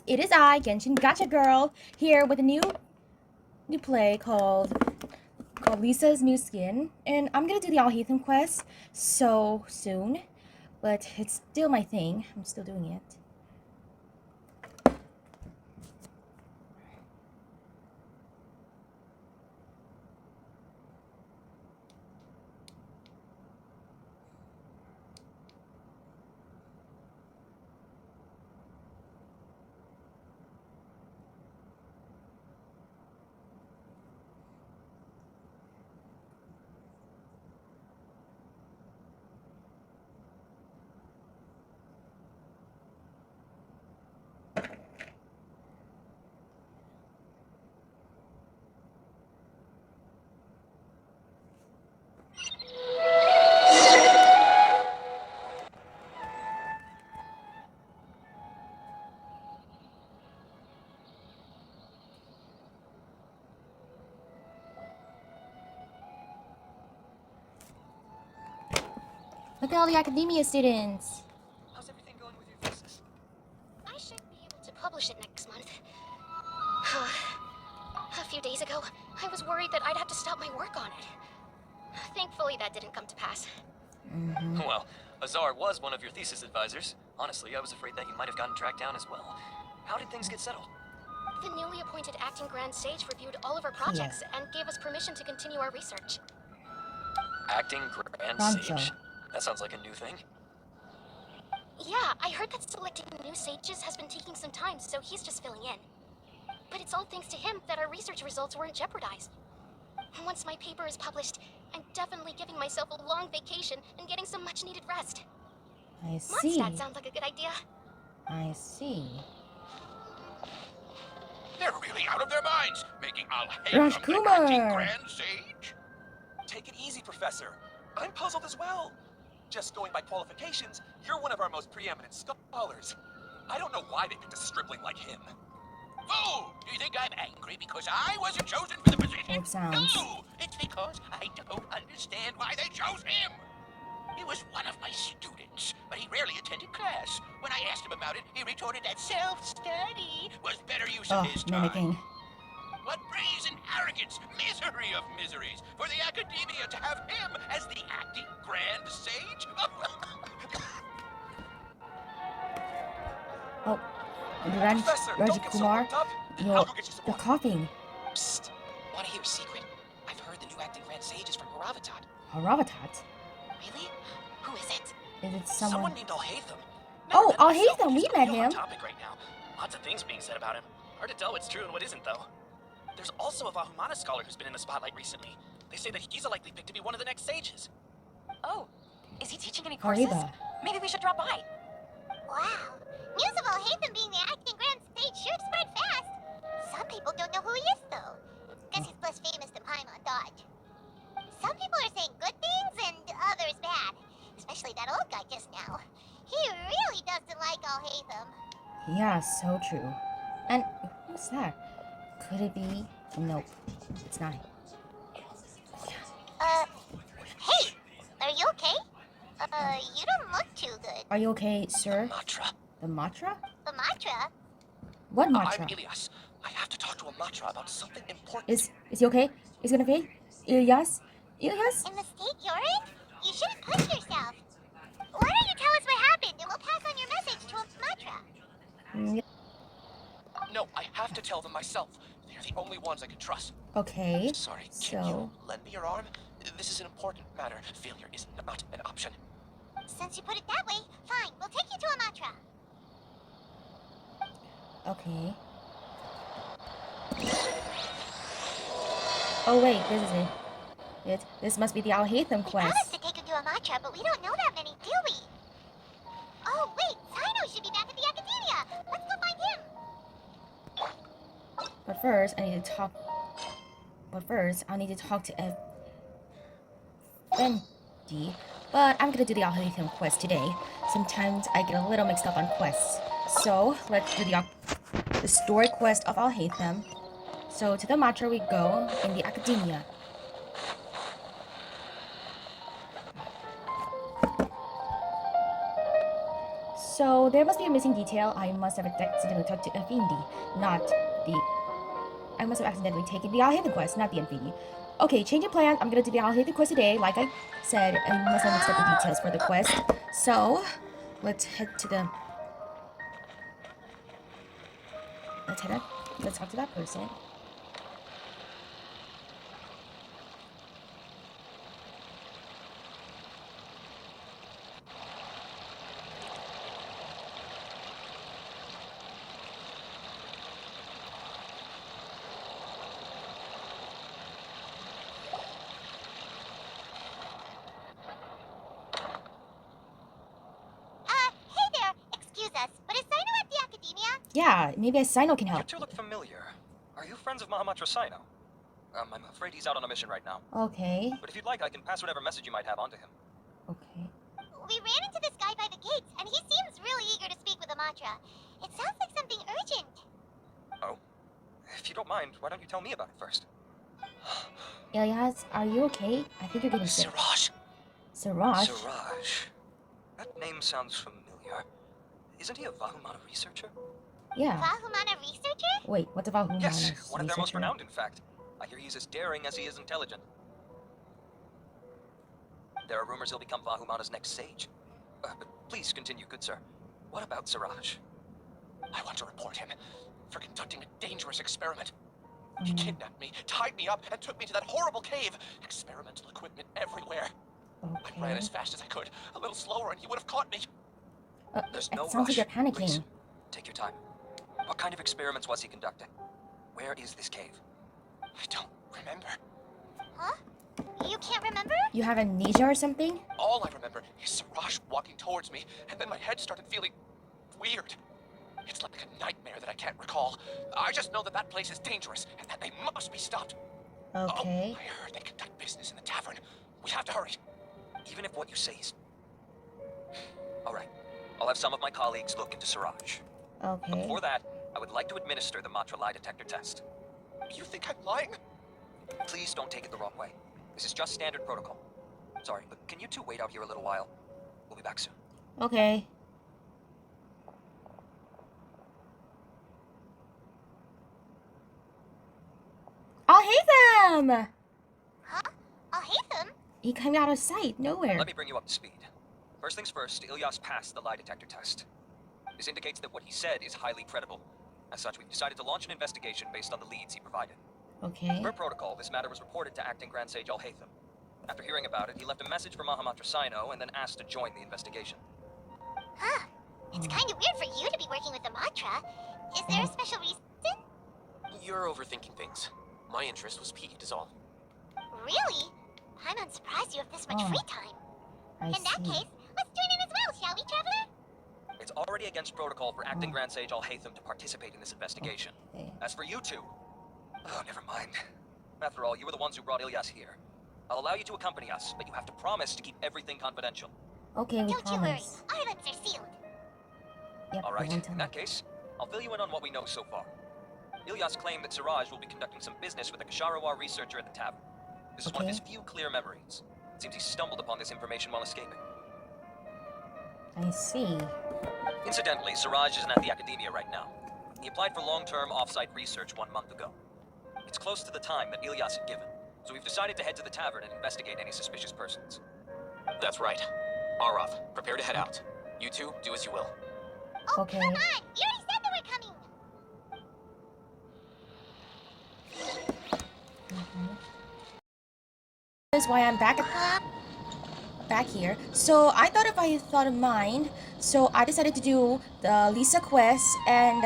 it is I, Genshin Gotcha Girl, here with a new play called Lisa's New Skin, and I'm gonna do the Alhaitham quest so soon, but it's still my thing. I'm still doing it. Look at all the academia students. How's everything going with your thesis? I should be able to publish it next month. A few days ago, I was worried that I'd have to stop my work on it. Thankfully, that didn't come to pass. Well, Azar was one of your thesis advisors. Honestly, I was afraid that you might have gotten tracked down as well. How did things get settled? The newly appointed acting Grand Sage reviewed all of our projects and gave us permission to continue our research. Acting Grand Sage? That sounds like a new thing. Yeah, I heard that selecting new sages has been taking some time, so he's just filling in. But it's all thanks to him that our research results weren't jeopardized. Once my paper is published, I'm definitely giving myself a long vacation and getting some much-needed rest. I see. Mondstadt sounds like a good idea. I see. They're really out of their minds, making Alhaitham the acting Grand Sage. Take it easy, Professor. I'm puzzled as well. Just going by qualifications, you're one of our most preeminent scholars. I don't know why they picked a stripling like him. Oh, do you think I'm angry because I wasn't chosen for the position? It sounds. No, it's because I don't understand why they chose him. He was one of my students, but he rarely attended class. When I asked him about it, he retorted that self-study was better use of his time. Mimicking. What brazen arrogance, misery of miseries, for the academia to have him as the acting Grand Sage? Oh, Professor, don't get so Kumar, worked up. you're I'll go get you some more. coughing. Psst. Want to hear a secret? I've heard the new acting Grand Sage is from Haravatat. Haravatat? Really? Who is it? Is it Someone someone? named Alhaitham. Oh, Alhaitham, we met him. Topic right now. Lots of things being said about him. Hard to tell what's true and what isn't, though. There's also a Vahumana scholar who's been in the spotlight recently. They say that he's a likely pick to be one of the next sages. Oh, is he teaching any courses? Hariba. Maybe we should drop by. Wow. News of Alhaitham being the acting Grand Sage sure spread fast. Some people don't know who he is, though. Guess he's less famous than Paimon thought. Some people are saying good things and others bad. Especially that old guy just now. He really doesn't like Alhaitham. Yeah, so true. And who's that? Could it be? Nope, it's not him. Hey, are you okay? You don't look too good. Are you okay, sir? Matra. The Matra? The mantra? What I'm Matra? Ilias. I have to talk to a Matra about something important. Is he okay? Is he gonna be? Ilias? Ilias? In the state you're in? You shouldn't push yourself. Why don't you tell us what happened and we'll pass on your message to a mantra? No, I have to tell them myself. They're the only ones I can trust. Okay. Sorry, can you So lend me your arm? This is an important matter. Failure is not an option. Since you put it that way, fine. We'll take you to a mantra. okay. Oh wait, this is it. This must be the Alhaitham They quest. promised to take you to a mantra, but we don't know that many, do we? Oh wait, Sino should be back at the academia. Let's go find him. But first, I need to talk. To Fendi. But I'm gonna do the Alhaitham quest today. Sometimes I get a little mixed up on quests. So let's do the story quest of Alhaitham. So to the Matra we go in the academia. So there must be a missing detail. I must have accidentally talked to Effendi, not the... I must have accidentally taken the Alhaitham quest, not the Effendi. Okay, change of plan. I'm gonna do the Alhaitham quest today. Like I said, I must have mixed up the details for the quest. So, let's head to the... Let's talk to that person. Hey there. Excuse us, but is Sino at the academia? Yeah, maybe a Sino can You help. two look familiar. Are you friends of Mahamatra Sino? I'm afraid he's out on a mission right now. Okay. But if you'd like, I can pass whatever message you might have on to him. Okay. We ran into this guy by the gates, and he seems really eager to speak with Amatra. It sounds like something urgent. Oh? If you don't mind, why don't you tell me about it first? Ilyas, are you okay? I think you're getting sick. Siraj. Siraj? Siraj. That name sounds familiar. Isn't he a Vahumana researcher? Yeah. Vahumana researcher? Wait, what's about Humana? Yes, one of their most renowned, in fact. I hear he's as daring as he is intelligent. There are rumors he'll become Vahumana's next sage. But please continue, good sir. What about Siraj? I want to report him for conducting a dangerous experiment. He kidnapped me, tied me up, and took me to that horrible cave. Experimental equipment everywhere. I ran as fast as I could, a little slower, and he would have caught me. There's It no sounds like rush. you're panicking. Please, take your time. What kind of experiments was he conducting? Where is this cave? I don't remember. Huh? You can't remember? You have amnesia or something? All I remember is Siraj walking towards me, and then my head started feeling weird. It's like a nightmare that I can't recall. I just know that that place is dangerous, and that they must be stopped. Okay. Oh, I heard they conduct business in the tavern. We have to hurry. Even if what you say is... Alright, I'll have some of my colleagues look into Siraj. But Okay. before that, I would like to administer the Matra lie detector test. You think I'm lying? Please don't take it the wrong way. This is just standard protocol. Sorry, but can you two wait out here a little while? We'll be back soon. Okay. Alhaitham! Huh? Alhaitham? He came out of sight, nowhere. Let me bring you up to speed. First things first, Ilyas passed the lie detector test. This indicates that what he said is highly credible. As such, we've decided to launch an investigation based on the leads he provided. Okay. Per protocol, this matter was reported to Acting Grand Sage Alhaitham. After hearing about it, he left a message for Mahamatra Sino and then asked to join the investigation. Huh. It's kind of weird for you to be working with Amatra. Is there a special reason? You're overthinking things. My interest was piqued is all. Really? I'm unsurprised you have this much Oh. free time. I In that see. case, let's join in as well, shall we, Traveler? It's already against protocol for Acting Grand Sage Alhaitham to participate in this investigation. Okay. As for you two... Oh, never mind. After all, you were the ones who brought Ilyas here. I'll allow you to accompany us, but you have to promise to keep everything confidential. Okay, we Don't you worry. promise. Our lips are sealed. Yep, All right, one time. in that case, I'll fill you in on what we know so far. Ilyas claimed that Siraj will be conducting some business with a Kasharawar researcher at the tavern. This is one of Okay. his few clear memories. It seems he stumbled upon this information while escaping. I see. Incidentally, Siraj isn't at the academia right now. He applied for long-term off-site research 1 month ago. It's close to the time that Ilyas had given, so we've decided to head to the tavern and investigate any suspicious persons. That's right. Arav, prepare to head out. You two, do as you will. Oh, Okay. come on! You already said that we're coming! That is why I'm back here. So I thought if I thought of mine, so I decided to do the Lisa quest and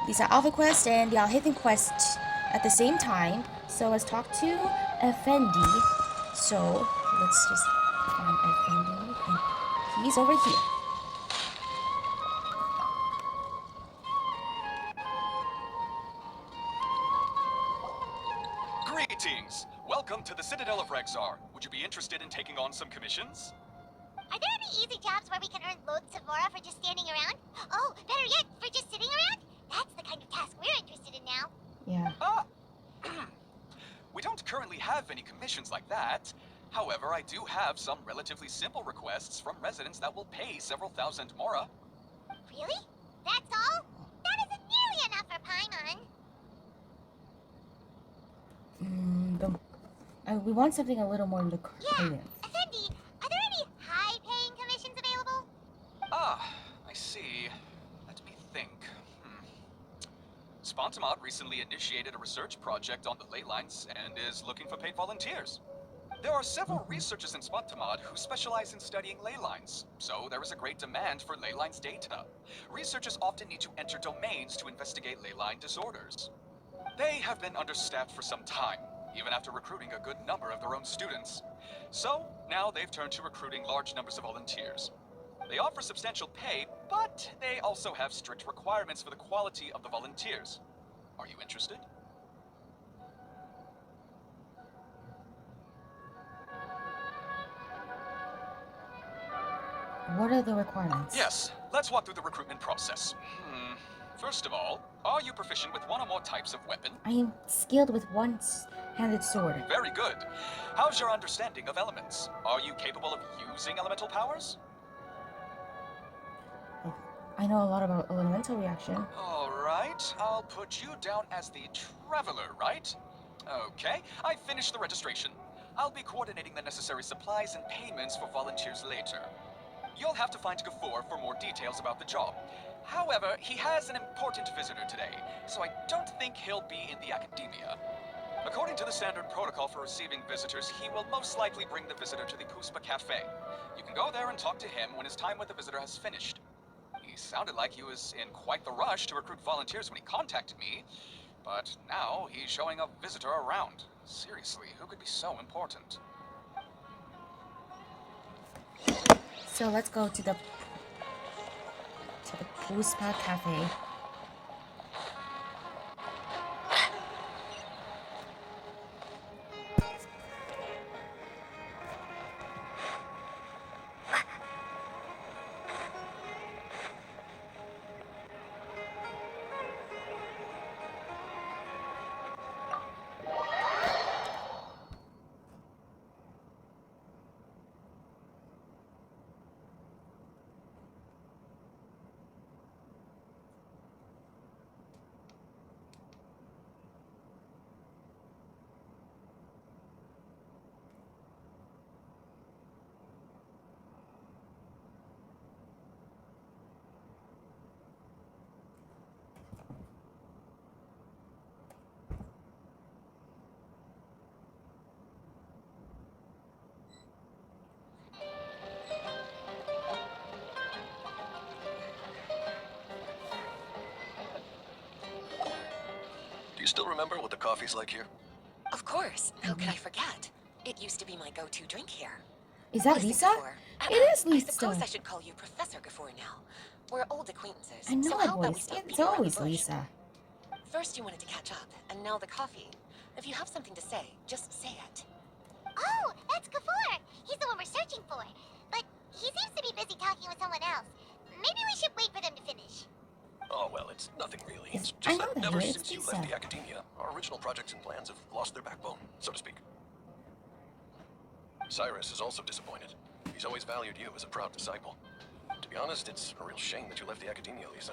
Lisa Alpha quest and the Alhaitham quest at the same time. So let's talk to Effendi. So let's just find Effendi, and he's over here. Greetings! Welcome to the Citadel of Rexar. Would you be interested in taking on some commissions? Are there any easy jobs where we can earn loads of Mora for just standing around? Oh, better yet, for just sitting around? That's the kind of task we're interested in now. Yeah. We don't currently have any commissions like that. However, I do have some relatively simple requests from residents that will pay several thousand Mora. Really? That's all? That isn't nearly enough for Paimon. We want something a little more Yeah, lucrative. Effendi, are there any high-paying commissions available? Ah, I see. Let me think. Spontamot recently initiated a research project on the ley lines and is looking for paid volunteers. There are several researchers in Spontamod who specialize in studying ley lines, so there is a great demand for ley lines data. Researchers often need to enter domains to investigate ley line disorders. They have been understaffed for some time, even after recruiting a good number of their own students. So now they've turned to recruiting large numbers of volunteers. They offer substantial pay, but they also have strict requirements for the quality of the volunteers. Are you interested? What are the requirements? Yes, let's walk through the recruitment process. First of all, are you proficient with one or more types of weapon? I am skilled with one-handed sword. Very good. How's your understanding of elements? Are you capable of using elemental powers? I know a lot about elemental reaction. All right, I'll put you down as the traveler, right? Okay, I finished the registration. I'll be coordinating the necessary supplies and payments for volunteers later. You'll have to find Gafoor for more details about the job. However, he has an important visitor today, so I don't think he'll be in the academia. According to the standard protocol for receiving visitors, he will most likely bring the visitor to the Puspa Cafe. You can go there and talk to him when his time with the visitor has finished. He sounded like he was in quite the rush to recruit volunteers when he contacted me, but now he's showing a visitor around. Seriously, who could be so important? So let's go to the Puspa Cafe. Do you still remember what the coffee's like here? Of course. How could I forget? It used to be my go-to drink here. Is that Listen, Lisa? Gafoor, It is I Lisa. suppose I should call you Professor Gafoor now. We're old acquaintances. I know so that how about we voice. stop It's beating around the always bush? Lisa. First you wanted to catch up, and now the coffee. If you have something to say, just say it. Oh, that's Gafoor. He's the one we're searching for. But he seems to be busy talking with someone else. Maybe we should wait for them to finish. Oh, well, it's nothing really. It's I just know that that, ever it's since you Lisa. left the academia, our original projects and plans have lost their backbone, so to speak. Cyrus is also disappointed. He's always valued you as a proud disciple. To be honest, it's a real shame that you left the academia, Lisa.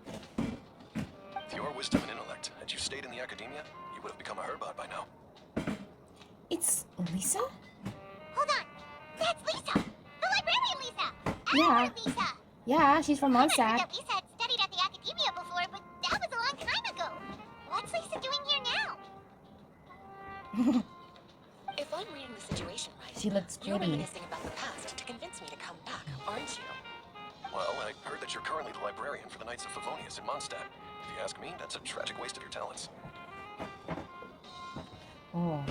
With your wisdom and intellect, had you stayed in the academia, you would have become a herbot by now. It's Lisa? Hold on. That's Lisa. The librarian Lisa. Yeah. Our Lisa. Yeah, she's from I remember Mondstadt. that Lisa had studied at the academia before, but that was a long time ago. What's Lisa doing here now? If I'm reading the situation right, She looks you're pretty. reminiscing about the past to convince me to come back, aren't you? Well, I heard that you're currently the librarian for the Knights of Favonius in Mondstadt. If you ask me, that's a tragic waste of your talents. Oh.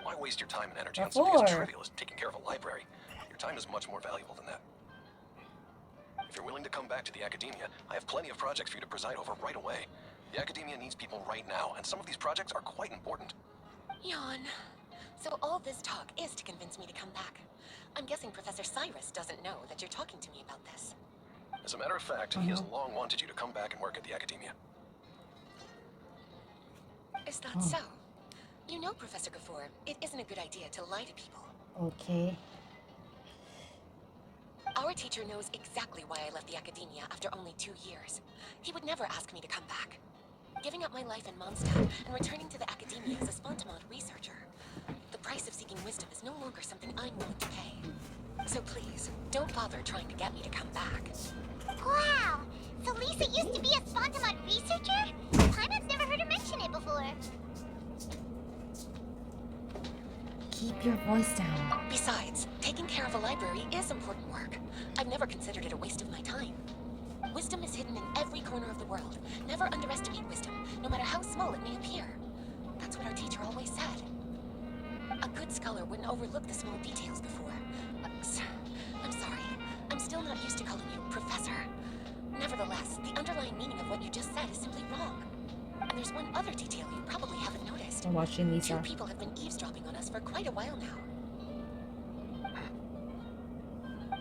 Why waste your time and energy on something as Gafoor. trivial as taking care of a library? Your time is much more valuable than that. If you're willing to come back to the academia, I have plenty of projects for you to preside over right away. The academia needs people right now, and some of these projects are quite important. Yawn. So all this talk is to convince me to come back. I'm guessing Professor Cyrus doesn't know that you're talking to me about this. As a matter of fact, he has long wanted you to come back and work at the academia. Is that so? You know, Professor Gafoor, it isn't a good idea to lie to people. Okay. Our teacher knows exactly why I left the academia after only 2 years. He would never ask me to come back. Giving up my life in Mondstadt and returning to the academia as a Spontamont researcher. The price of seeking wisdom is no longer something I'm willing to pay. So please, don't bother trying to get me to come back. Wow! So Lisa used to be a Spontamont researcher? Paimon's never heard her mention it before. Keep your voice down. Besides, taking care of a library is important work. I've never considered it a waste of my time. Wisdom is hidden in every corner of the world. Never underestimate wisdom, no matter how small it may appear. That's what our teacher always said. A good scholar wouldn't overlook the small details before. I'm sorry. I'm still not used to calling you Professor. Nevertheless, the underlying meaning of what you just said is simply wrong. And there's one other detail you probably haven't noticed. I'm watching Lisa. 2 people have been eavesdropping on us for quite a while now.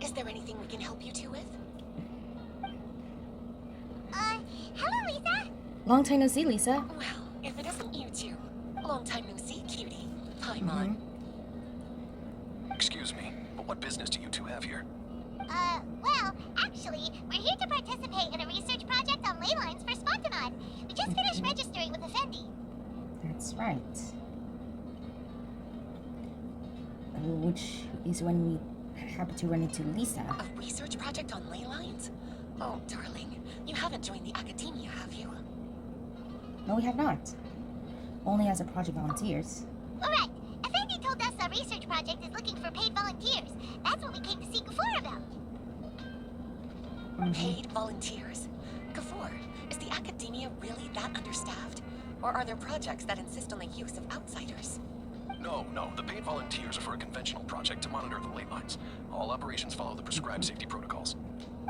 Is there anything we can help you two with? Hello, Lisa. Long time no see, Lisa. Well, if it isn't you two. Long time no see, cutie. Paimon. Excuse me, but what business do you two have here? Well, actually, we're here to participate in a research project on ley lines for Spontamont. We just finished registering with Effendi. That's right. Which is when we happen to run into Lisa. A research project on ley lines? Oh, darling, you haven't joined the academia, have you? No, we have not. Only as a project volunteers. Alright, Effendi told us our research project is looking for paid volunteers. That's what we came to see Gafour about. Paid volunteers? Gafour, is the academia really that understaffed? Or are there projects that insist on the use of outsiders? No, the paid volunteers are for a conventional project to monitor the ley lines. All operations follow the prescribed safety protocols.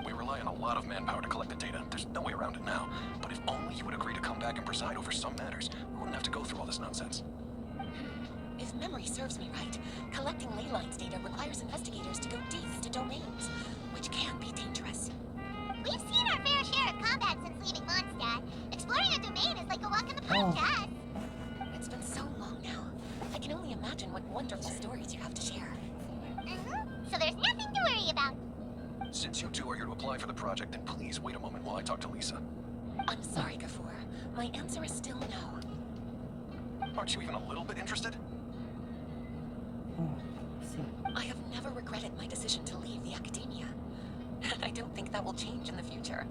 We rely on a lot of manpower to collect the data. There's no way around it now. But if only you would agree to come back and preside over some matters, we wouldn't have to go through all this nonsense. If memory serves me right, collecting ley lines data requires investigators to go deep into domains, which can be dangerous. We've seen our fair share of combat since leaving Mondstadt. Exploring a domain is like a walk in the park to us. It's been so long now. I can only imagine what wonderful stories you have to share. So there's nothing to worry about. Since you two are here to apply for the project, then please wait a moment while I talk to Lisa. I'm sorry, Gafour. My answer is still no. Aren't you even a little bit interested? I have never regretted my decision to leave the academia. And I don't think that will change in the future.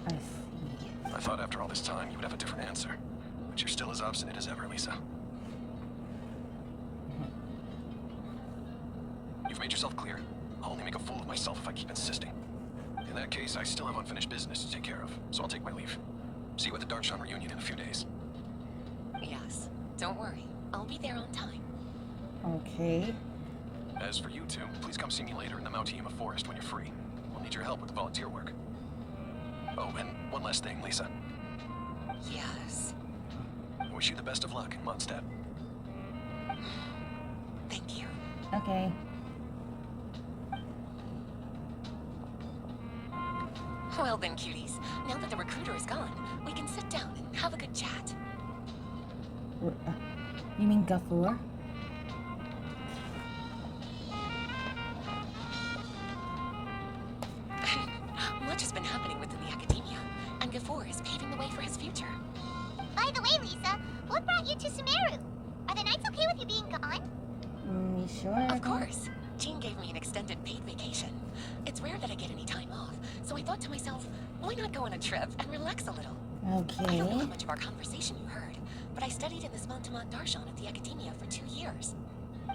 I see. I thought after all this time you would have a different answer. But you're still as obstinate as ever, Lisa. You've made yourself clear. I'll only make a fool of myself if I keep insisting. In that case, I still have unfinished business to take care of, so I'll take my leave. See you at the Darshan reunion in a few days. Yes, don't worry. I'll be there on time. Okay. As for you two, please come see me later in the Mount Yima forest when you're free. We'll need your help with the volunteer work. Oh, and one last thing, Lisa. Yes. I wish you the best of luck in Mondstadt. Thank you. Okay. Well then, cuties. Now that the recruiter is gone, we can sit down and have a good chat. You mean Gafour? Much has been happening within the academia, and Gafour is paving the way for his future. By the way, Lisa, what brought you to Sumeru? Are the nights okay with you being gone? You sure? Of course. Jean gave me an extended paid vacation. It's rare that I get any time off, so I thought to myself, why not go on a trip and relax a little? I don't know how Okay. much of our conversation you heard, but I studied in the Spontamont Darshan at the academia for 2 years.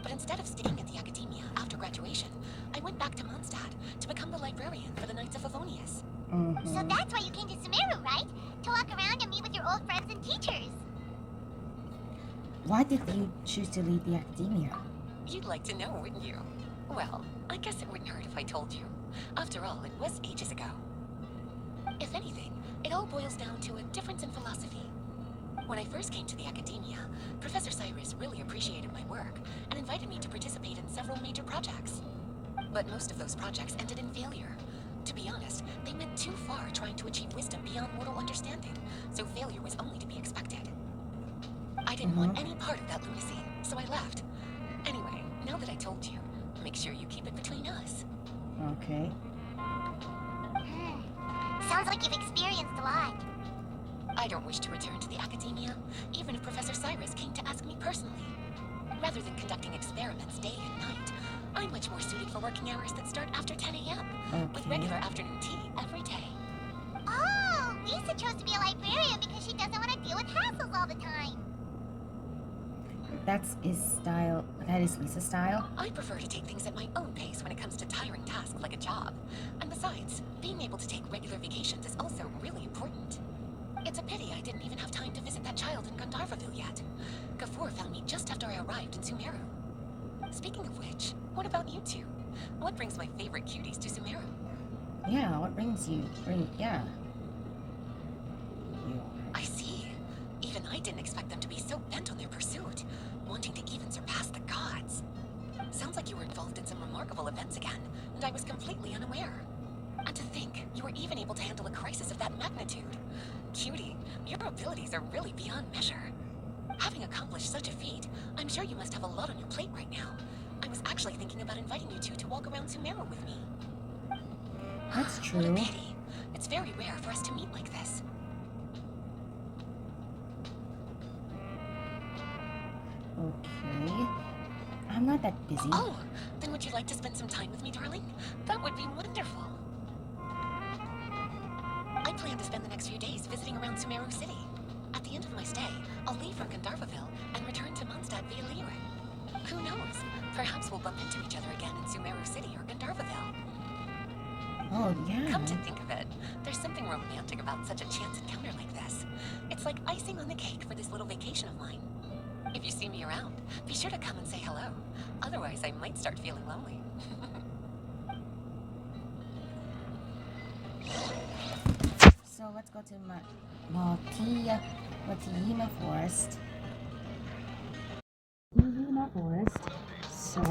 But instead of staying at the academia after graduation, I went back to Mondstadt to become the librarian for the Knights of Favonius. So that's why you came to Sumeru, right? To walk around and meet with your old friends and teachers. Why did you choose to leave the academia? You'd like to know, wouldn't you? Well, I guess it wouldn't hurt if I told you. After all, it was ages ago. If anything, it all boils down to a difference in philosophy. When I first came to the academia, Professor Cyrus really appreciated my work and invited me to participate in several major projects. But most of those projects ended in failure. To be honest, they went too far trying to achieve wisdom beyond mortal understanding, so failure was only to be expected. I didn't want any part of that lunacy, so I left. Anyway, now that I told you, make sure you keep it between us. Okay. Sounds like you've experienced a lot. I don't wish to return to the academia, even if Professor Cyrus came to ask me personally. Rather than conducting experiments day and night, I'm much more suited for working hours that start after 10 a.m. with regular afternoon tea every day. Oh, Lisa chose to be a librarian because she doesn't want to deal with hassles all the time. That's his style. That is Lisa's style. I prefer to take things at my own pace when it comes to tiring tasks like a job. And besides, being able to take regular vacations is also really important. It's a pity I didn't even have time to visit that child in Gandharvaville yet. Gafoor found me just after I arrived in Sumeru. Speaking of which, what about you two? What brings my favorite cuties to Sumeru? Yeah, what brings you? Yeah. I see. Even I didn't expect them to be so bent on their pursuit, wanting to even surpass the gods. Sounds like you were involved in some remarkable events again, and I was completely unaware. And to think, you were even able to handle a crisis of that magnitude. Cutie, your abilities are really beyond measure. Having accomplished such a feat, I'm sure you must have a lot on your plate right now. I was actually thinking about inviting you two to walk around Sumeru with me. That's true. What a pity. It's very rare for us to meet like this. Okay. I'm not that busy. Oh, then would you like to spend some time with me, darling? That would be wonderful. I plan to spend the next few days visiting around Sumeru City. At the end of my stay, I'll leave from Gandharvaville and return to Mondstadt via Liyue. Who knows? Perhaps we'll bump into each other again in Sumeru City or Gandharvaville. Oh, yeah. Come to think of it, there's something romantic about such a chance encounter like this. It's like icing on the cake for this little vacation of mine. If you see me around, be sure to come and say hello. Otherwise, I might start feeling lonely. So let's go to Matina Forest. Matina Forest. So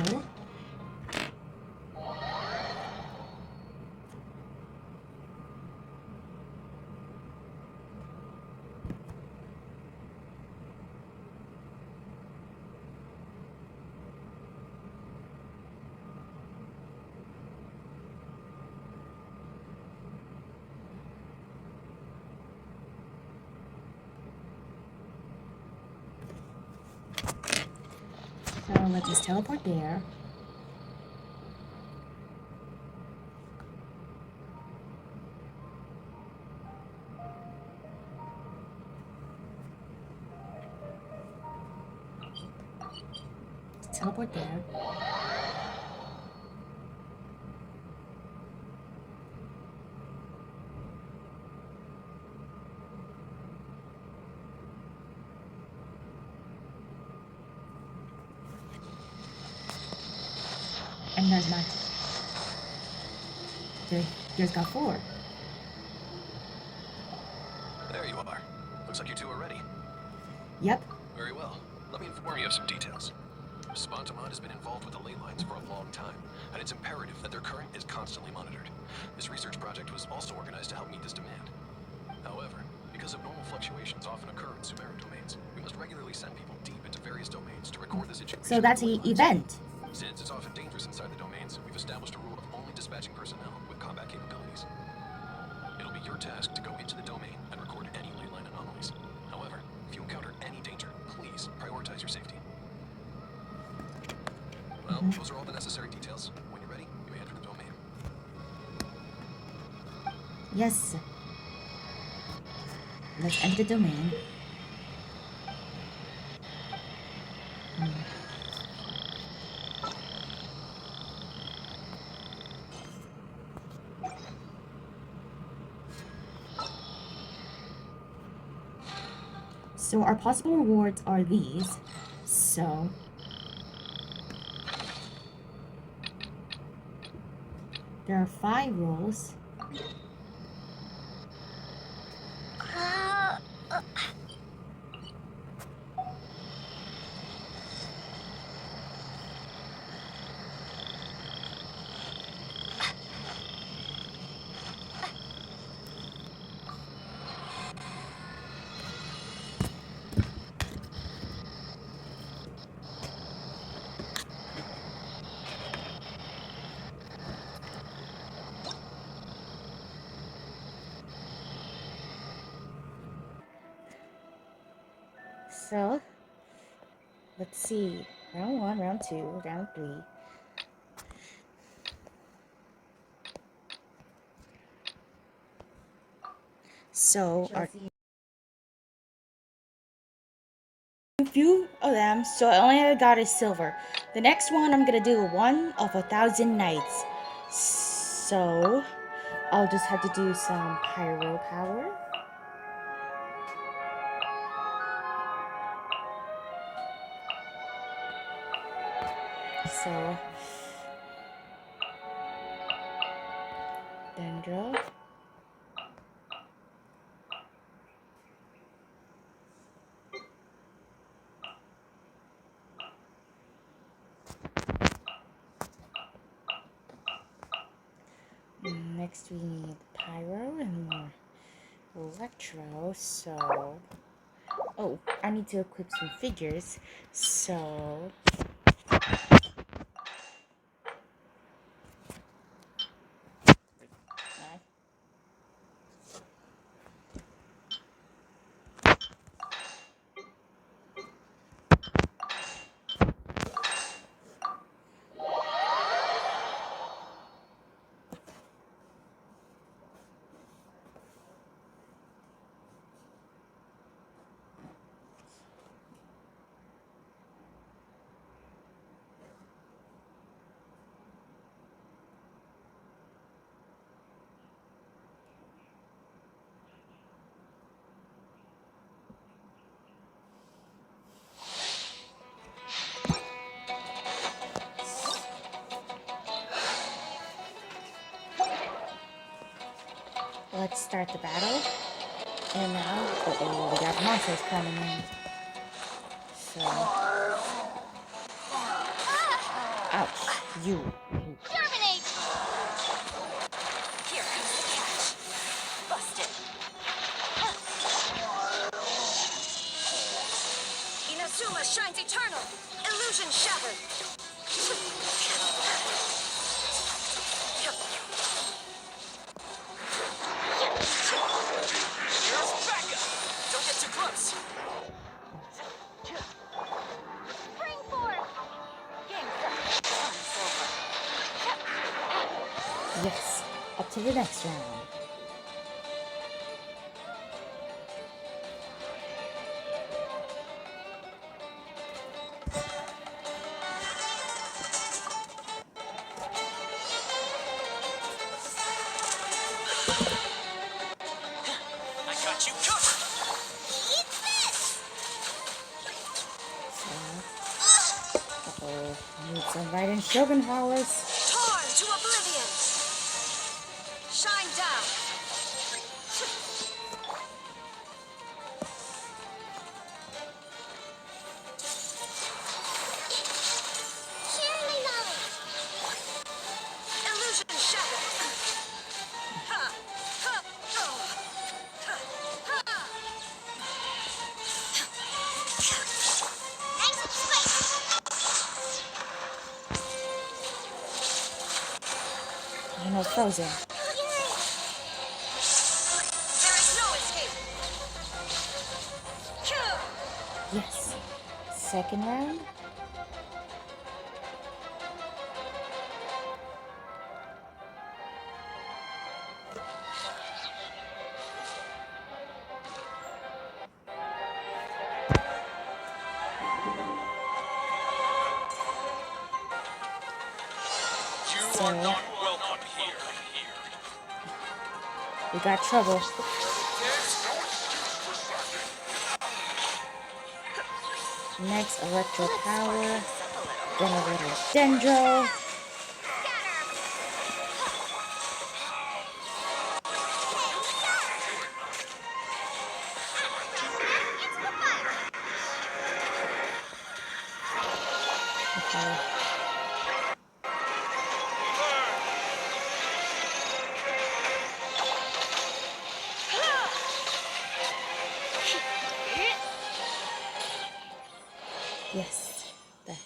let's just teleport there. Teleport there. And there's not. There's Gafoor. There you are. Looks like you two are ready. Yep. Very well. Let me inform you of some details. Spontamon has been involved with the ley lines for a long time, and it's imperative that their current is constantly monitored. This research project was also organized to help meet this demand. However, because of normal fluctuations often occur in sumeru domains, we must regularly send people deep into various domains to record the situation. So that's the event. Since it's often dangerous inside the domains, we've established a rule of only dispatching personnel with combat capabilities. It'll be your task to go into the domain and record any ley line anomalies. However, if you encounter any danger, please prioritize your safety. Well, those are all the necessary details. When you're ready, you may enter the domain. Yes. Let's enter the domain. So our possible rewards are these. So there are 5 rolls. So, let's see. Round 1, round 2, round 3. So, our few of them, so I only got a silver. The next one I'm gonna do 1 of 1,000 nights. So, I'll just have to do some pyro power. So, Dendro. Next we need pyro and more electro, so... Oh, I need to equip some figures, so... Let's start the battle. And now, we got monsters coming in. So, ouch, you. Terminate! Here comes the catch. Busted. Inazuma shines eternal. Illusion shattered. Here's backup! Don't get too close! Spring force! Game's up. Fun's over. Yes, up to the next round. I got you covered! Eat this! Uh-oh, need some right and Shogun powers. Torn to oblivion. Shine down. Share my knowledge! Illusion shattered. Ha! Ha! Oh! Ha! Ha! Nice and quick! You know, frozen. There is no escape. Kill. Yes. Second round. You are not welcome here. We got trouble. Next, electro power. Then a little dendro. Okay. Yes. There.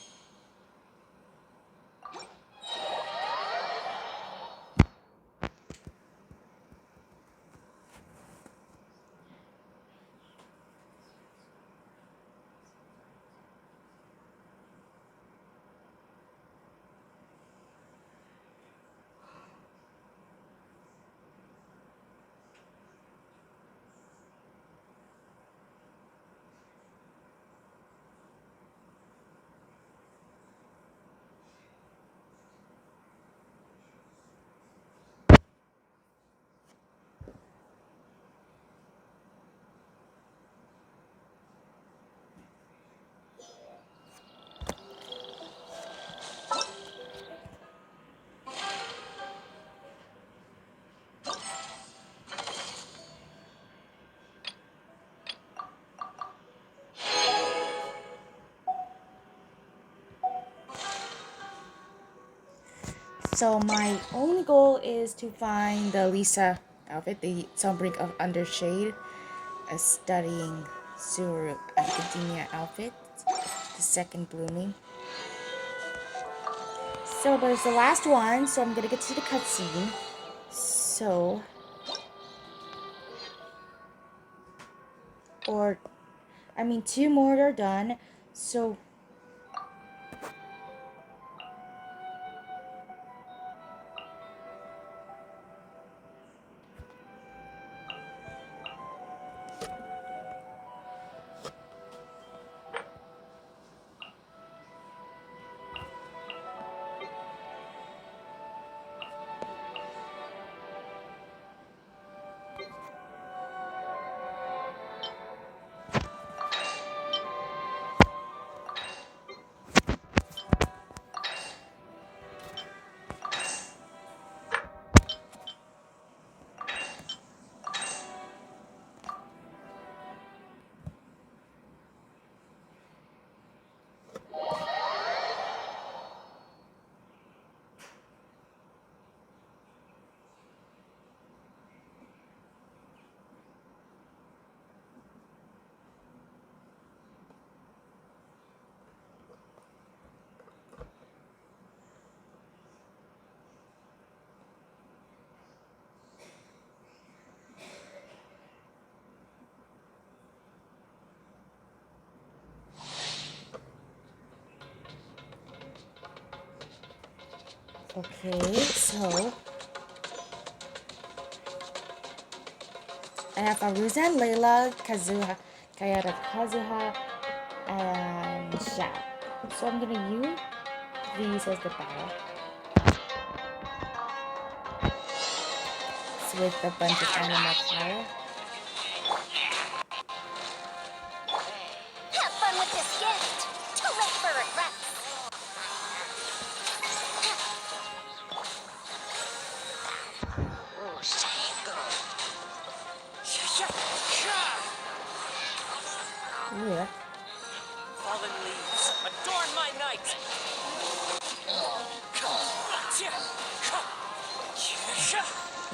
So my only goal is to find the Lisa outfit, the Sunbreak of Undershade, a studying sumeru academia outfit, the second blooming. So there's the last one, so I'm gonna get to the cutscene. So, two more are done. So, okay, so I have Aruzan, Layla, Kazuha, Kayada, Kazuha, and Xiao. So I'm gonna use these as the battle. So with a bunch of animal power. Have fun with this gift. Too late for regrets. Yeah. Fallen leaves, adorn my night!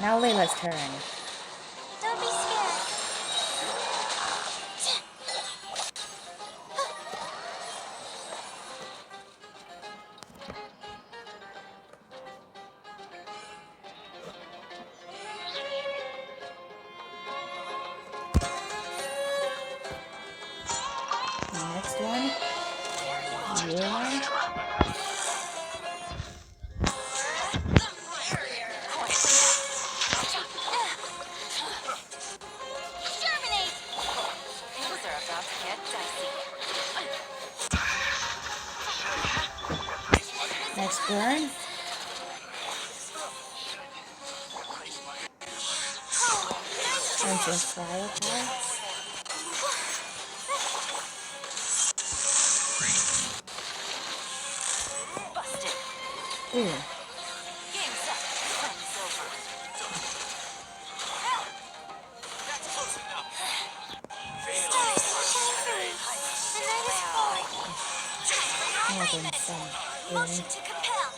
Now Layla's turn. Don't be scared. Next one. Yeah. Germinate. Things are about to get dicey. Next burn. Princess Fire Power. Busted. Ooh. Game's up. Fun's over. More than some burn. Motion to compel.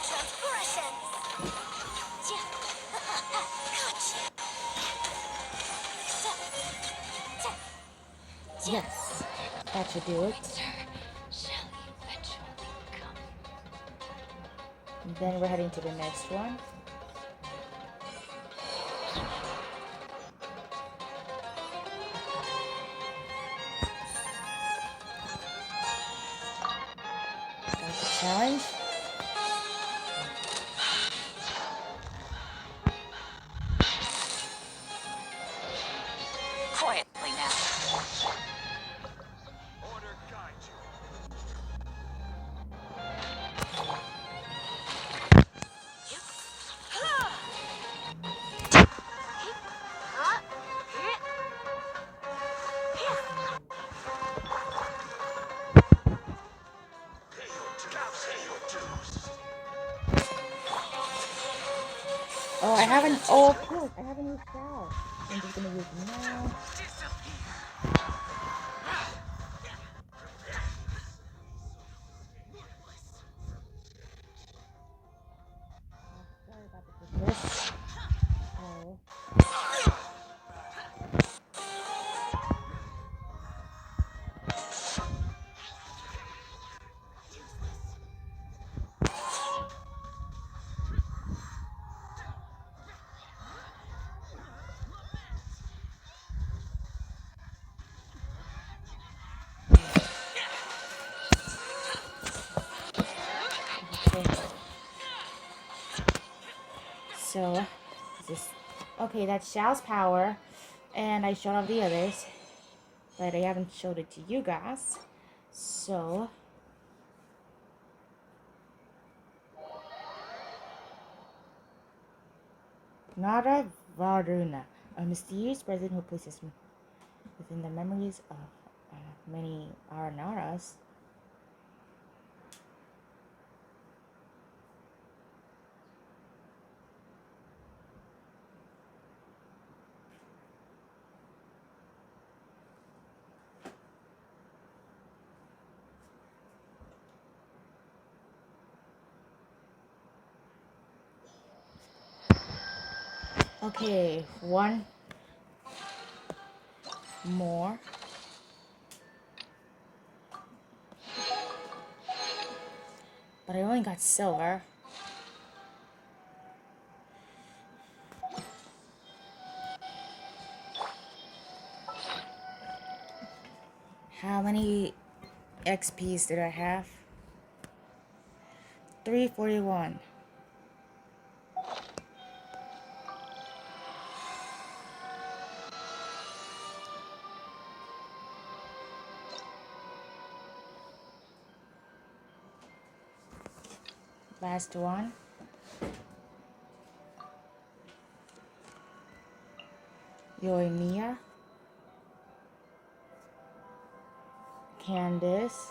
Transgressions. Yes. That should do it. Shall eventually come. And then we're heading to the next one. Got the challenge. Quietly now. Oh, I haven't. Oh, of course, I haven't used Shao. I'm just gonna use it now. So, this okay. That's Xiao's power, and I showed off the others, but I haven't showed it to you guys. So, Nara Varuna, a mysterious presence who places within the memories of many Aranaras. Okay, one more. But I only got silver. How many XPs did I have? 341. Last one. Yoimiya. Candice.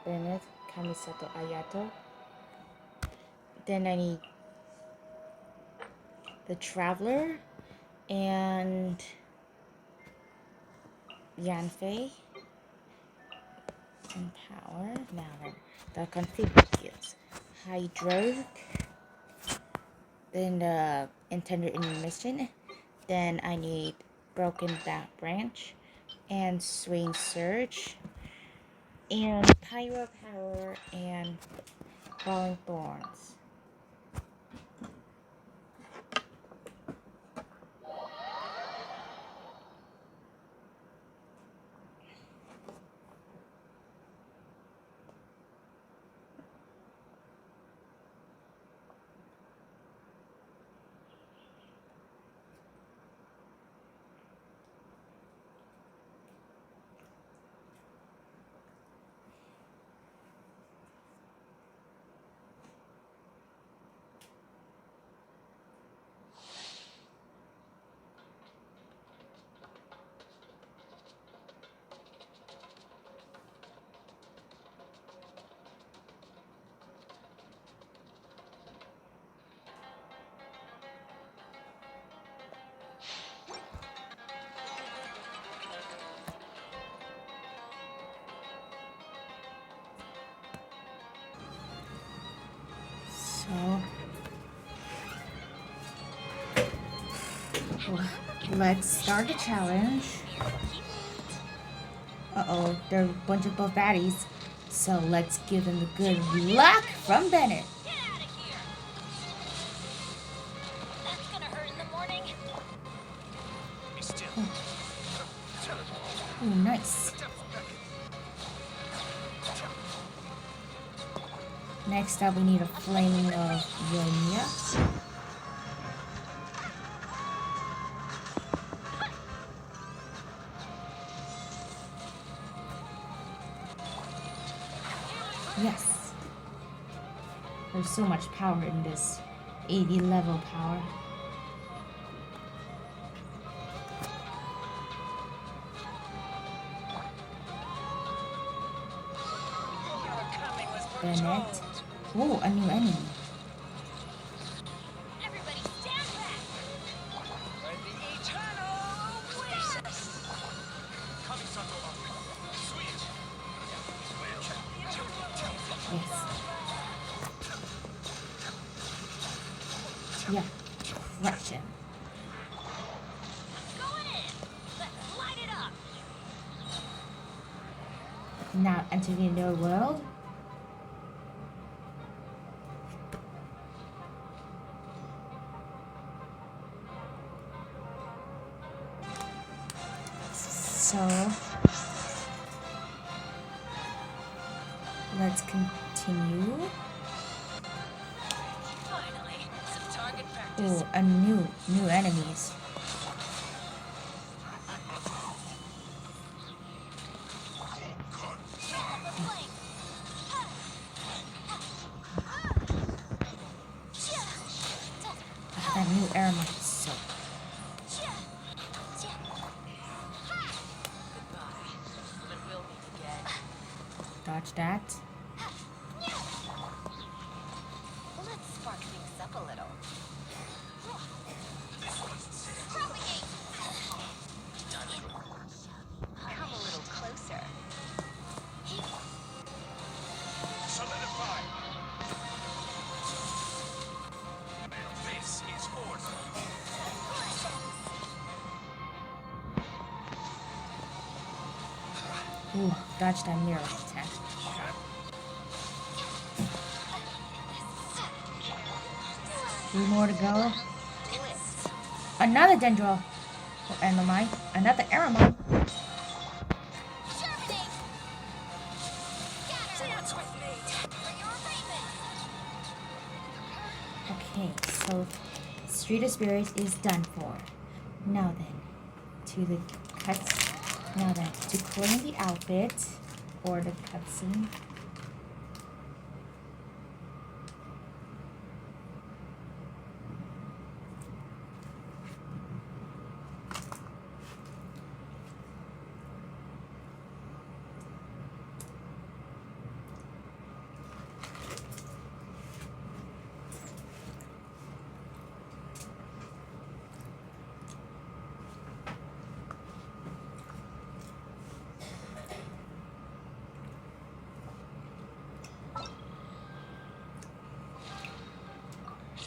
Bennett. Kamisato Ayato. Then I need the Traveler and Yanfei. And power. Now then, the configured skills. Hydro. Then the intended mission. Then I need Broken Back Branch and Swing Surge and Pyro Power and Falling Thorns. So let's start the challenge. Uh-oh, there are a bunch of buff baddies. So let's give them the good luck from Bennett. Get out of here! That's gonna hurt in the morning. Be still. Oh, nice. Next up, we need a flaming of Yoimiya. Yes. There's so much power in this 80 level power. Bennett. Oh, a new enemy. Everybody stand back! For the eternal wishes! Yes. Yeah. Crush him. Going in! Let's light it up! Now entering their world. So let's continue. Finally, some target practice. Ooh, a new enemies. That new armor is so. Dodge that. Let's spark things up a little. Come a little closer. Solidify. This is order. Ooh, dodge that mirror attack. 3 more to go. Another Dendro. Oh, Endermine. Another Aramon. Okay, so Street of Spirits is done for. Now then, to the cuts. Now then, to claim the outfit or the cutscene.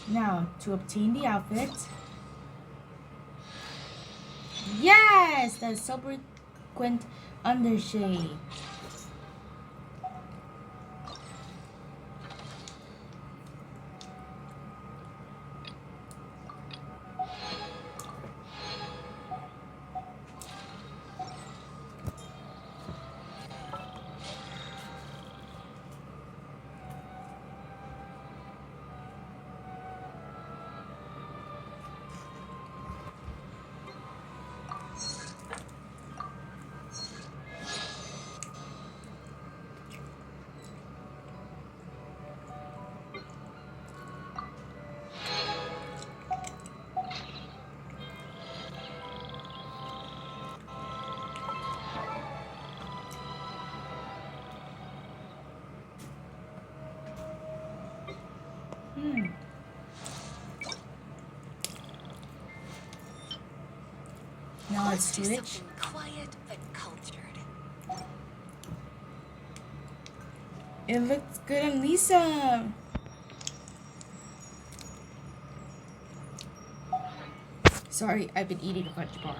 Now, to obtain the outfit. Yes! The subsequent undershade. Now let's do switch. something quiet but cultured. It looks good on Lisa. Sorry, I've been eating a bunch bar.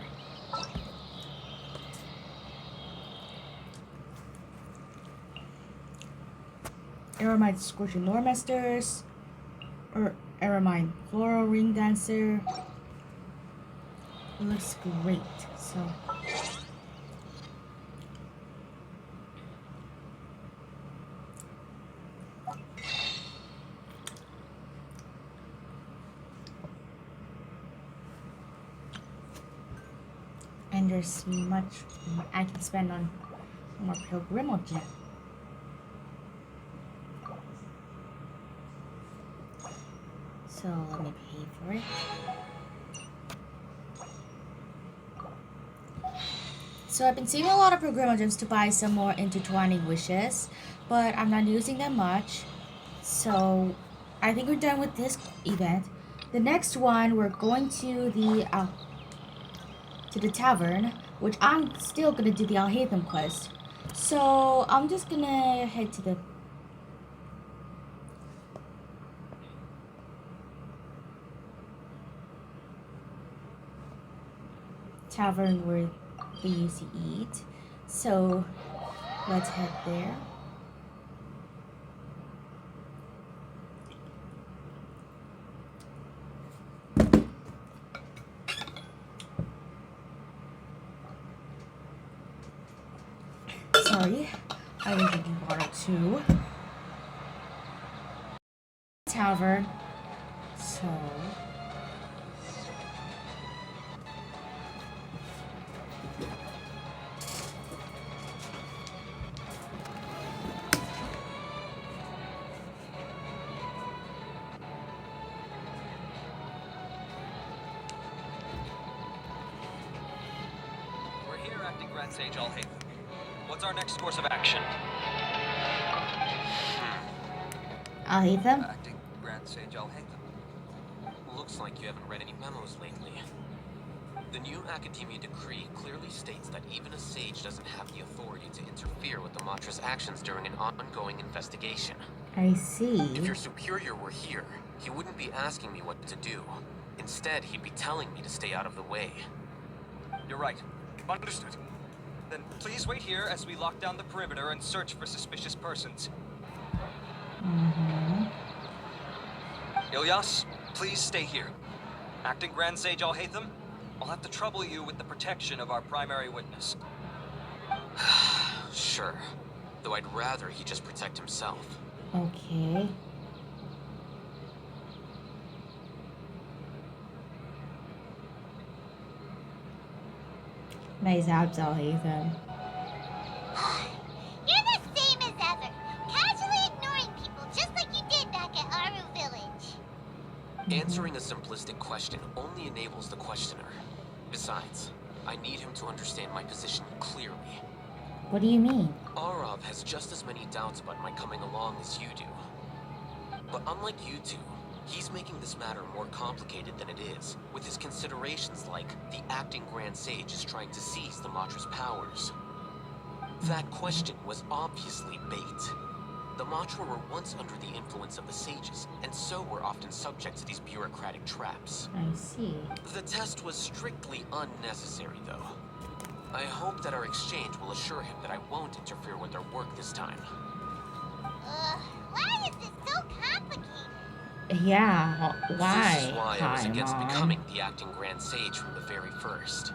Aramine Scorching Lore Masters. Or Aramine Floral Ring Dancer. It looks great. So and there's much I can spend on more Pilgrim Gem. So let me pay for it. So I've been saving a lot of Pilgrim Gems to buy some more intertwining wishes, but I'm not using them much. So I think we're done with this event. The next one, we're going to the tavern, which I'm still gonna do the Alhaitham quest. So I'm just gonna head to the tavern where we used to eat. So let's head there. Sorry, I was drinking water too. Tavern. So Acting Grand Sage Alhaitham. What's our next course of action? Alhaitham? Acting Grand Sage Alhaitham. Looks like you haven't read any memos lately. The new Academia decree clearly states that even a sage doesn't have the authority to interfere with the Matra's actions during an ongoing investigation. I see. If your superior were here, he wouldn't be asking me what to do. Instead, he'd be telling me to stay out of the way. You're right. Understood. Then please wait here as we lock down the perimeter and search for suspicious persons. Ilyas, please stay here. Acting Grand Sage Alhaitham, I'll have to trouble you with the protection of our primary witness. Sure. Though I'd rather he just protect himself. Okay. Nice abs, Alhaitham. You're the same as ever. Casually ignoring people just like you did back at Aru Village. Answering a simplistic question only enables the questioner. Besides, I need him to understand my position clearly. What do you mean? Arav has just as many doubts about my coming along as you do. But unlike you two, he's making this matter more complicated than it is, with his considerations like the acting Grand Sage is trying to seize the Matra's powers. That question was obviously bait. The Matra were once under the influence of the sages, and so were often subject to these bureaucratic traps. I see. The test was strictly unnecessary, though. I hope that our exchange will assure him that I won't interfere with their work this time. Why is this so complicated? Yeah, why? This is why I was against Paimon? becoming the acting Grand Sage from the very first.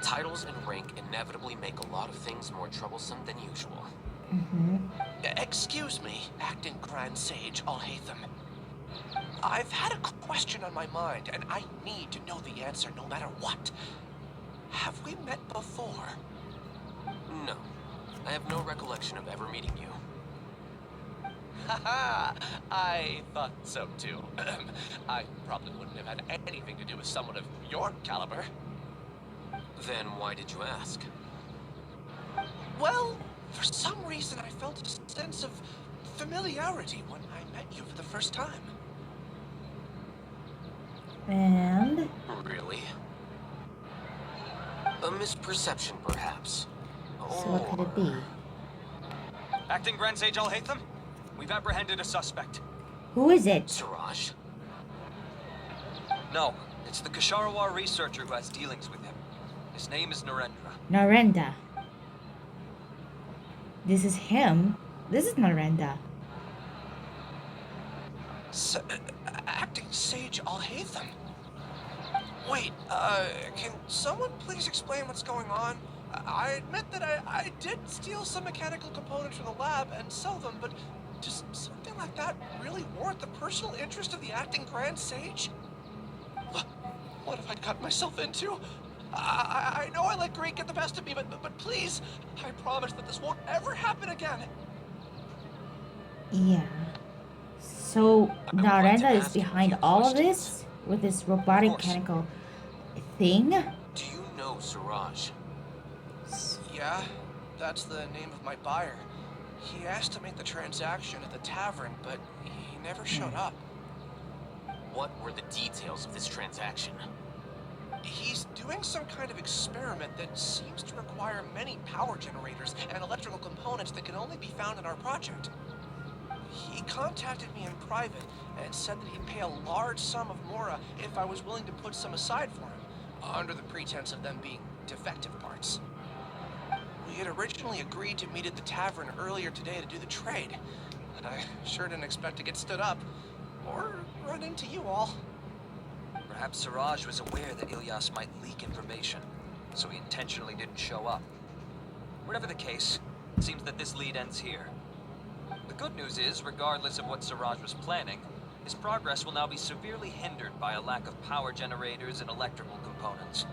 Titles and rank inevitably make a lot of things more troublesome than usual. Excuse me, Acting Grand Sage Alhaitham. I've had a question on my mind, and I need to know the answer no matter what. Have we met before? No. I have no recollection of ever meeting you. Haha, I thought so too. I probably wouldn't have had anything to do with someone of your caliber. Then why did you ask? Well, for some reason I felt a sense of familiarity when I met you for the first time. And? Really? A misperception, perhaps. So what could it be? Acting Grand Sage Alhaitham, we've apprehended a suspect. Who is it? Siraj? No, it's the Kasharawar researcher who has dealings with him. His name is Narendra. Narendra. This is him. This is Narendra. Acting Sage Alhaitham? Wait, can someone please explain what's going on? I admit that I did steal some mechanical components from the lab and sell them, but does something like that really warrant the personal interest of the Acting Grand Sage? What have I gotten myself into? I know I let greed get the best of me, but please, I promise that this won't ever happen again. Yeah. So Narendra is behind all of this with this robotic mechanical thing? Do you know Siraj? Yeah, that's the name of my buyer. He asked to make the transaction at the tavern, but he never showed up. What were the details of this transaction? He's doing some kind of experiment that seems to require many power generators and electrical components that can only be found in our project. He contacted me in private and said that he'd pay a large sum of Mora if I was willing to put some aside for him, under the pretense of them being defective parts. We had originally agreed to meet at the tavern earlier today to do the trade, but I sure didn't expect to get stood up, or run into you all. Perhaps Siraj was aware that Ilyas might leak information, so he intentionally didn't show up. Whatever the case, it seems that this lead ends here. The good news is, regardless of what Siraj was planning, his progress will now be severely hindered by a lack of power generators and electrical components.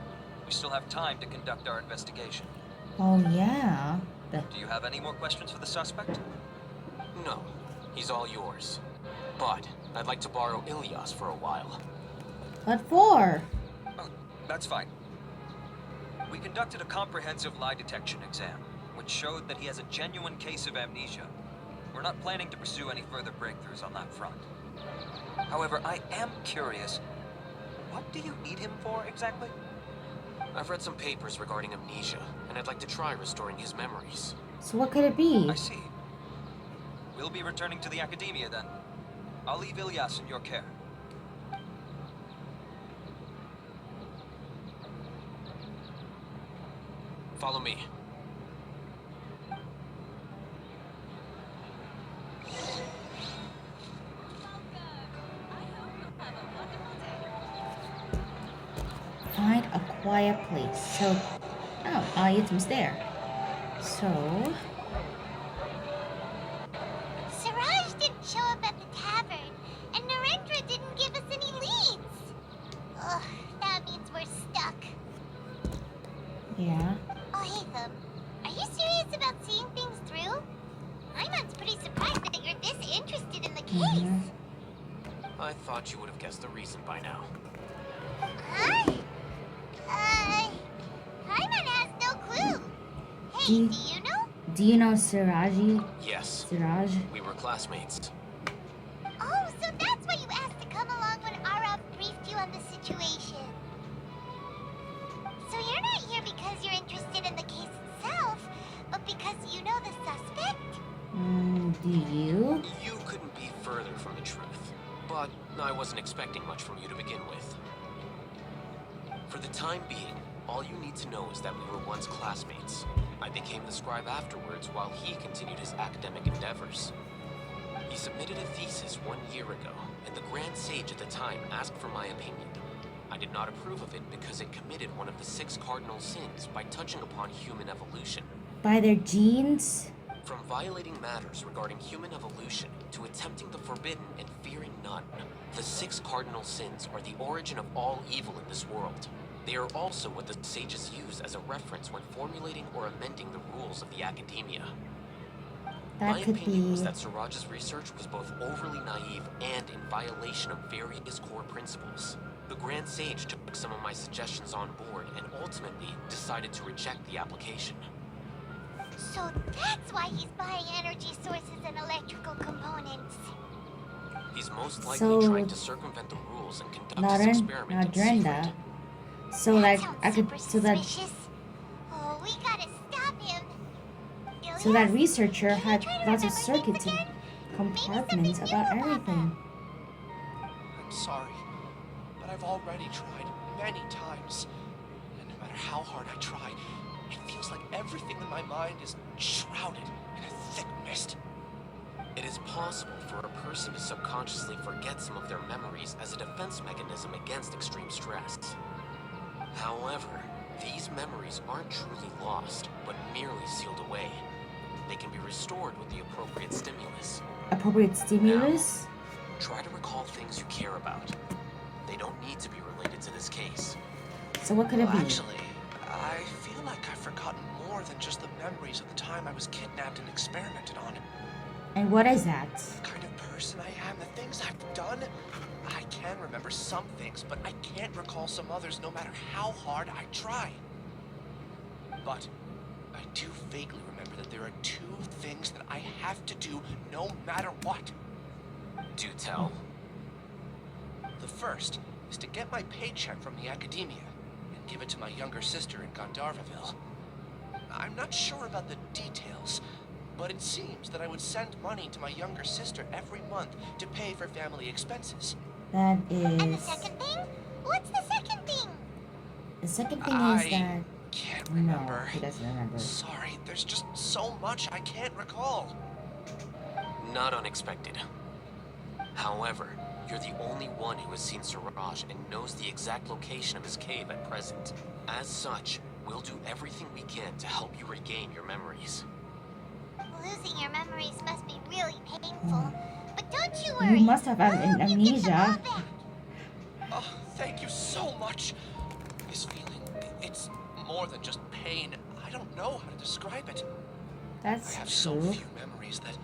We still have time to conduct our investigation. Oh yeah. Do you have any more questions for the suspect? No. He's all yours. But I'd like to borrow Ilyas for a while. What for? Oh, that's fine. We conducted a comprehensive lie detection exam, which showed that he has a genuine case of amnesia. We're not planning to pursue any further breakthroughs on that front. However, I am curious, what do you need him for exactly? I've read some papers regarding amnesia, and I'd like to try restoring his memories. So what could it be? I see. We'll be returning to the Academia then. I'll leave Ilyas in your care. Follow me. Find a quiet place. So, oh, Alhaitham's there. So, Siraj didn't show up at the tavern, and Narendra didn't give us any leads. Ugh, that means we're stuck. yeah. Alhaitham, are you serious about seeing things through? Iman's pretty surprised that you're this interested in the case. Mhm. I thought you would have guessed the reason by now. Huh? Iman has no clue. Hey, Do- do you know? Do you know Siraji? Yes, Siraj? we were classmates. Oh, so that's why you asked to come along when Arav briefed you on the situation. So you're not here because you're interested in the case itself, but because you know the suspect? Do you? You couldn't be further from the truth, but I wasn't expecting much from you to begin with. For the time being, all you need to know is that we were once classmates. I became the scribe afterwards while he continued his academic endeavors. He submitted a thesis 1 year ago, and the Grand Sage at the time asked for my opinion. I did not approve of it because it committed one of the 6 cardinal sins by touching upon human evolution. By their genes? From violating matters regarding human evolution to attempting the forbidden and fearing none, the 6 cardinal sins are the origin of all evil in this world. They are also what the sages use as a reference when formulating or amending the rules of the Academia. That My could opinion be. was that Siraj's research was both overly naive and in violation of various core principles. The Grand Sage took some of my suggestions on board and ultimately decided to reject the application. So that's why he's buying energy sources and electrical components. He's most likely So, trying to circumvent the rules and conduct his Naren, experiment in secret. Narendra. So That like sounds I could super so that suspicious. Oh, we gotta stop him. so that Ilyas, researcher can you had try to lots of remember things circuits and again? compartments something about new will pop everything. I'm sorry, but I've already tried many times. And no matter how hard I try, it feels like everything in my mind is shrouded in a thick mist. It is possible for a person to subconsciously forget some of their memories as a defense mechanism against extreme stress. However, these memories aren't truly lost, but merely sealed away. They can be restored with the appropriate stimulus. Appropriate stimulus? Try to recall things you care about. They don't need to be related to this case. So what could it Well, be? actually, I feel like I've forgotten more than just the memories of the time I was kidnapped and experimented on. And what is that? The kind of person I am, the things I've done. I can remember some things, but I can't recall some others no matter how hard I try. But I do vaguely remember that there are 2 things that I have to do no matter what. Do tell. The first is to get my paycheck from the Academia and give it to my younger sister in Gandharvaville. I'm not sure about the details, but it seems that I would send money to my younger sister every month to pay for family expenses. That And the is second thing? What's the second thing? the second thing I is that can't no, remember. he doesn't remember. Sorry, there's just so much I can't recall. Not unexpected. However, you're the only one who has seen Siraj and knows the exact location of his cave at present. As such, we'll do everything we can to help you regain your memories. Losing your memories must be really painful. But don't you worry. You must have had I'll help you get them all amnesia. back. Oh, thank you so much. This feeling, it's more than just pain. I don't know how to describe it. That's I have so true. few memories that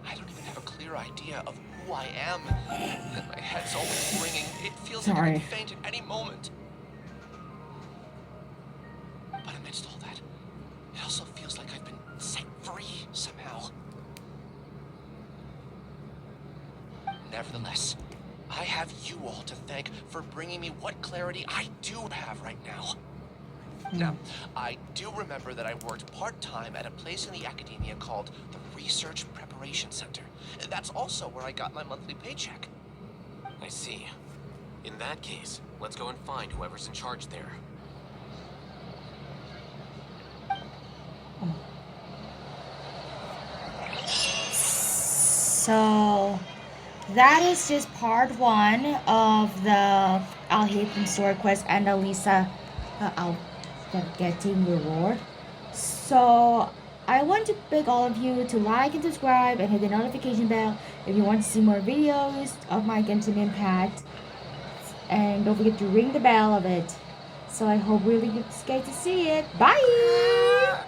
I don't even have a clear idea of who I am. And my head's always ringing. It feels like I Sorry. could faint at any moment. But Nevertheless, I have you all to thank for bringing me what clarity I do have right now. Now, I do remember that I worked part-time at a place in the academia called the Research Preparation Center. That's also where I got my monthly paycheck. I see. In that case, let's go and find whoever's in charge there. So that is just part 1 of the Alhaitham story quest and Elisa getting reward. So I want to beg all of you to like and subscribe and hit the notification bell if you want to see more videos of my Genshin Impact. And don't forget to ring the bell of it. So I hope really you get to see it. Bye!